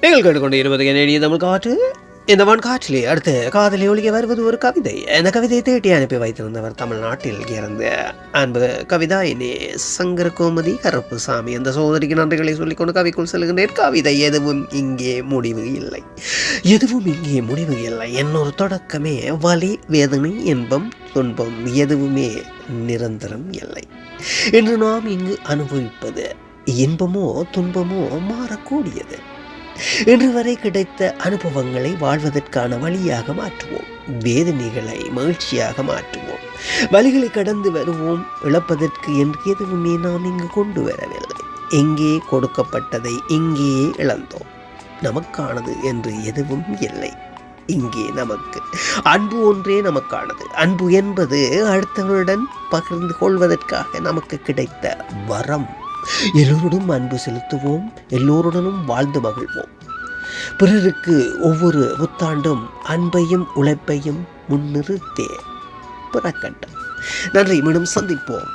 நீங்கள் கேட்டுக்கொண்டு இருப்பது என்னுடைய தமிழ் காற்று. இந்த காற்றிலே அடுத்து காதலி ஒழிக்க வருவது ஒரு கவிதை. இந்த கவிதையை தேட்டி அனுப்பி வைத்திருந்தவர் தமிழ்நாட்டில் இறந்த அன்பு கவிதாயினி சங்கரகோமதி கருப்புசாமி. அந்த சோதரிக்கு நன்றிகளை சொல்லிக்கொண்டு கவிக்குள் செல்கின்றேன். கவிதை எதுவும் இங்கே முடிவு இல்லை, எதுவும் இங்கே முடிவு இல்லை. என்னொரு தொடக்கமே வலி, வேதனை, இன்பம், துன்பம் எதுவுமே நிரந்தரம் இல்லை. இன்று நாம் இங்கு அனுபவிப்பது இன்பமோ துன்பமோ மாறக்கூடியது. இன்று வரை கிடைத்த அனுபவங்களை வாழ்வதற்கான வழியாக மாற்றுவோம். வேதனைகளை மகிழ்ச்சியாக மாற்றுவோம். வழிகளை கடந்து வருவோம். இழப்பதற்கு என்று எதுவுமே நாம் இங்கு கொண்டு வரவில்லை. எங்கே கொடுக்கப்பட்டதை இங்கேயே இழந்தோம். நமக்கானது என்று எதுவும் இல்லை. இங்கே நமக்கு அன்பு ஒன்றே நமக்கானது. அன்பு என்பது அடுத்தவருடன் பகிர்ந்து கொள்வதற்காக நமக்கு கிடைத்த வரம். எல்லோருடன் அன்பு செலுத்துவோம். எல்லோருடனும் வாழ்ந்து மகிழ்வோம். பிறருக்கு ஒவ்வொரு புத்தாண்டும் அன்பையும் உழைப்பையும் முன்னிறுத்தே பிறக்கட்டும். நன்றி. மீண்டும் சந்திப்போம்.